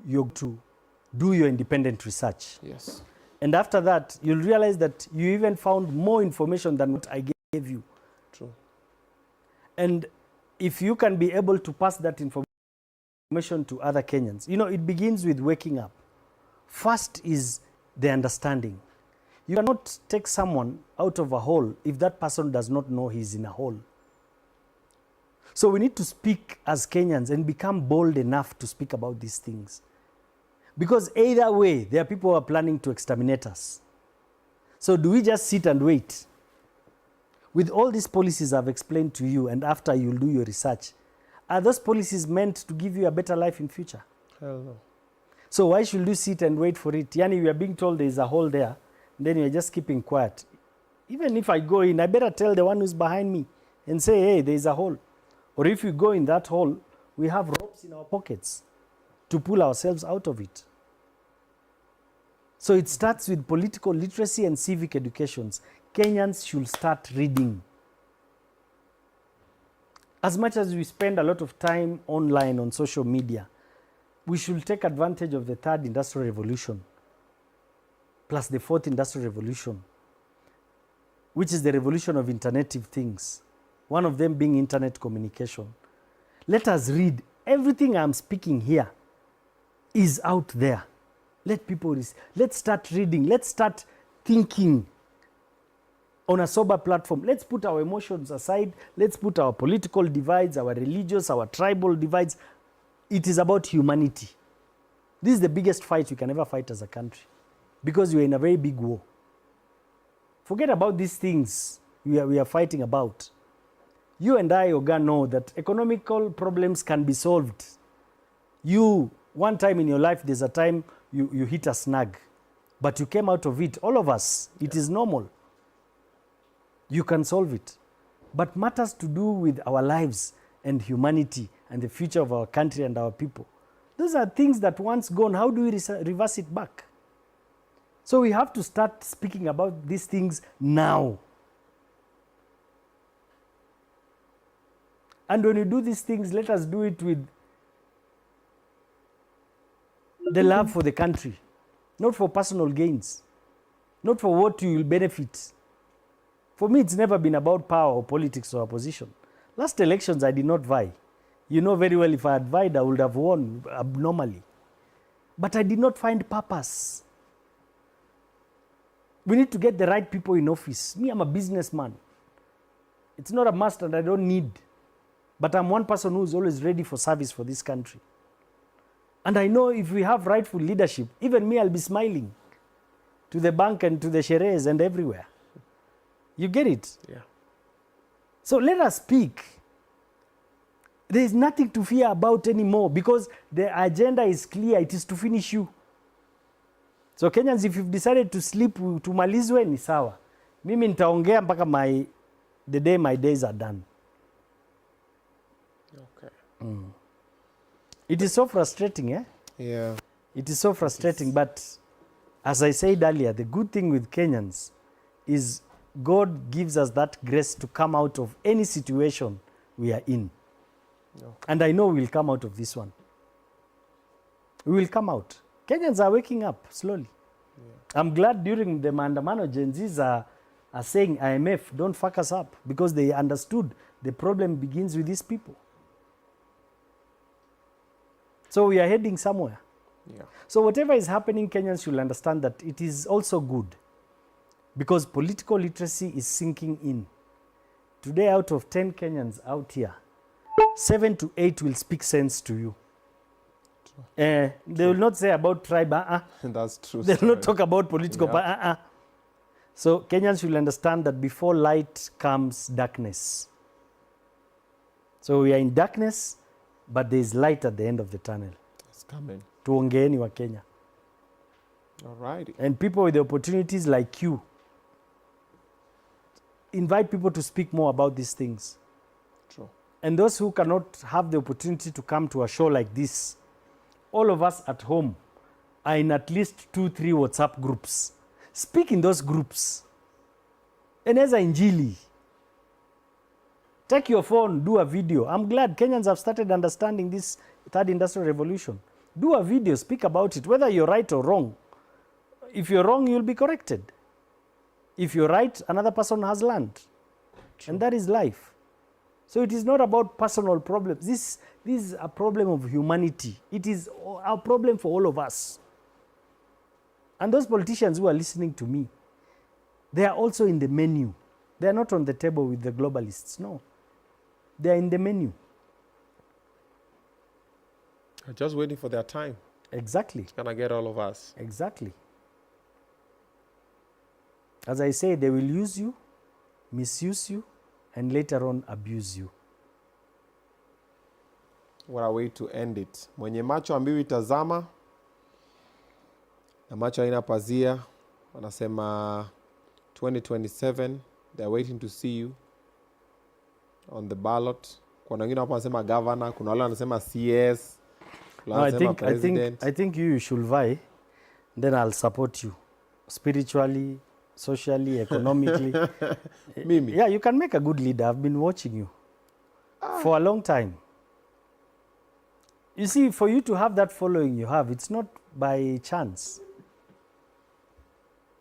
you're to do your independent research. Yes. And after that, you'll realize that you even found more information than what I gave you. True. And if you can be able to pass that information to other Kenyans, you know, it begins with waking up. First is the understanding. You cannot take someone out of a hole if that person does not know he's in a hole. So we need to speak as Kenyans and become bold enough to speak about these things. Because either way, there are people who are planning to exterminate us. So do we just sit and wait? With all these policies I've explained to you, and after you'll do your research, are those policies meant to give you a better life in future? Hell no. So why should you sit and wait for it? Yani, we are being told there is a hole there, then you're just keeping quiet. Even if I go in, I better tell the one who's behind me and say, hey, there is a hole. Or if we go in that hole, we have ropes in our pockets to pull ourselves out of it. So it starts with political literacy and civic educations. Kenyans should start reading. As much as we spend a lot of time online on social media, we should take advantage of the third industrial revolution, plus the fourth industrial revolution, which is the revolution of internetive things. One of them being internet communication. Let us read. Everything I'm speaking here is out there. Let people, let's start reading. Let's start thinking on a sober platform. Let's put our emotions aside. Let's put our political divides, our religious, our tribal divides. It is about humanity. This is the biggest fight we can ever fight as a country, because we are in a very big war. Forget about these things we are fighting about. You and I, Oga, know that economical problems can be solved. You, one time in your life, there's a time you hit a snag, but you came out of it. All of us, it is normal. You can solve it. But matters to do with our lives and humanity and the future of our country and our people, those are things that once gone, how do we reverse it back? So we have to start speaking about these things now. And when we do these things, let us do it with the love for the country, not for personal gains, not for what you will benefit. For me, it's never been about power or politics or opposition. Last elections, I did not vie. You know very well, if I had vied, I would have won abnormally. But I did not find purpose. We need to get the right people in office. Me, I'm a businessman. It's not a must and I don't need. But I'm one person who's always ready for service for this country. And I know if we have rightful leadership, even me, I'll be smiling to the bank and to the sherees and everywhere. You get it? Yeah. So let us speak. There is nothing to fear about anymore, because the agenda is clear. It is to finish you. So Kenyans, if you've decided to sleep, tumalizwe ni sawa. Mimi nitaongea mpaka the day my days are done. Okay. It is so frustrating, eh? Yeah. It is so frustrating, but as I said earlier, the good thing with Kenyans is God gives us that grace to come out of any situation we are in. Okay. And I know we'll come out of this one. We will come out. Kenyans are waking up slowly. Yeah. I'm glad during the Maandamano, Gen Zs are saying, IMF, don't fuck us up, because they understood the problem begins with these people. So we are heading somewhere. Yeah. So whatever is happening, Kenyans should understand that it is also good, because political literacy is sinking in. Today, out of 10 Kenyans out here, 7 to 8 will speak sense to you. They will not say about tribe. That's true. They will not talk about political. Yeah. So Kenyans should understand that before light comes darkness. So we are in darkness, but there is light at the end of the tunnel. It's coming. Tuongeeni wa Kenya. All right. And people with the opportunities like you, invite people to speak more about these things. True. And those who cannot have the opportunity to come to a show like this, all of us at home are in at least 2-3 WhatsApp groups. Speak in those groups. Eneza injili. Take your phone, do a video. I'm glad Kenyans have started understanding this third industrial revolution. Do a video, speak about it, whether you're right or wrong. If you're wrong, you'll be corrected. If you're right, another person has learned. True. And that is life. So it is not about personal problems. This is a problem of humanity. It is a problem for all of us. And those politicians who are listening to me, they are also in the menu. They are not on the table with the globalists. No. They are in the menu. They're just waiting for their time. Exactly. It's going to get all of us. Exactly. As I say, they will use you, misuse you, and later on abuse you. What a way to end it. Mwenye macho ambiwi tazama, na macho haina pazia. Wanasema 2027, they're waiting to see you on the ballot. Kuna wengine hapo wanasema governor, kuna wale wanasema CS, no, I think you should vie, then I'll support you spiritually, socially, economically. Mimi? Yeah, you can make a good leader. I've been watching you for a long time. You see, for you to have that following you have, it's not by chance.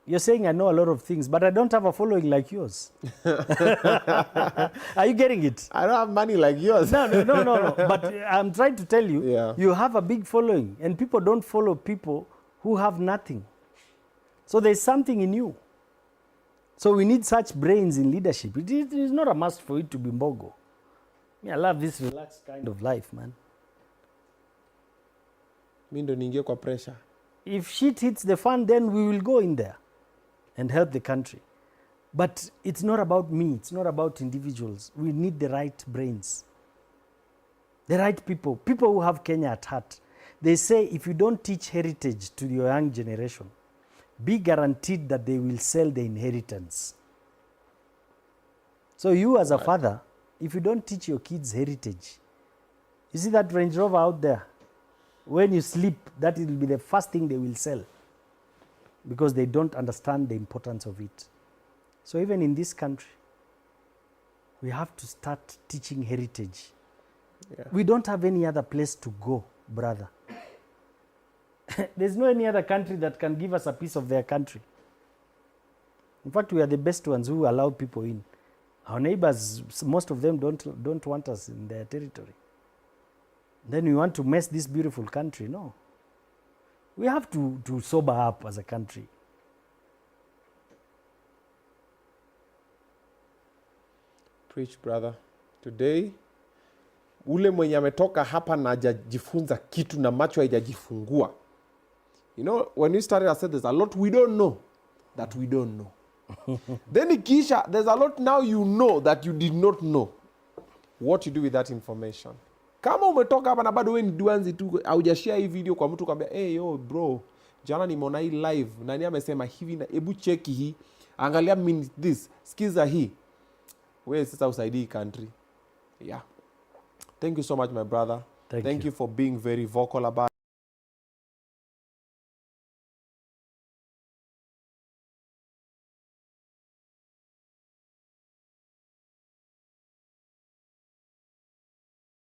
You're saying I know a lot of things, but I don't have a following like yours. Are you getting it? I don't have money like yours. No. But I'm trying to tell you, you have a big following, and people don't follow people who have nothing. So there's something in you. So we need such brains in leadership. It is not a must for it to be mbogo. I love this relaxed kind of life, man. Mimi ndo niingie kwa pressure. If shit hits the fan, then we will go in there and help the country. But it's not about me. It's not about individuals. We need the right brains. The right people. People who have Kenya at heart. They say if you don't teach heritage to your young generation, be guaranteed that they will sell the inheritance. So you as a father, if you don't teach your kids heritage, you see that Range Rover out there? When you sleep, that will be the first thing they will sell because they don't understand the importance of it. So even in this country, we have to start teaching heritage. Yeah. We don't have any other place to go, brother. There's no any other country that can give us a piece of their country. In fact, we are the best ones who allow people in. Our neighbors, most of them don't want us in their territory. Then we want to mess this beautiful country. No. We have to sober up as a country. Preach, brother. Today, ule mwenye ametoka hapa na hajajifunza kitu na macho haijajifungua. You know, when we started, I said there's a lot we don't know that we don't know. Then ikisha, there's a lot now you know that you did not know. What you do with that information. Kama umetoka hapa na bado wewe ni duanzi tu, haujashare hii video kwa mtu kwambia, hey yo bro, jana nimeona hii live, nani amesema hivi na hebu check hii, angalia minute this, sikiza hii. Wewe sasa usaidii country. Yeah. Thank you so much my brother. Thank you for being very vocal about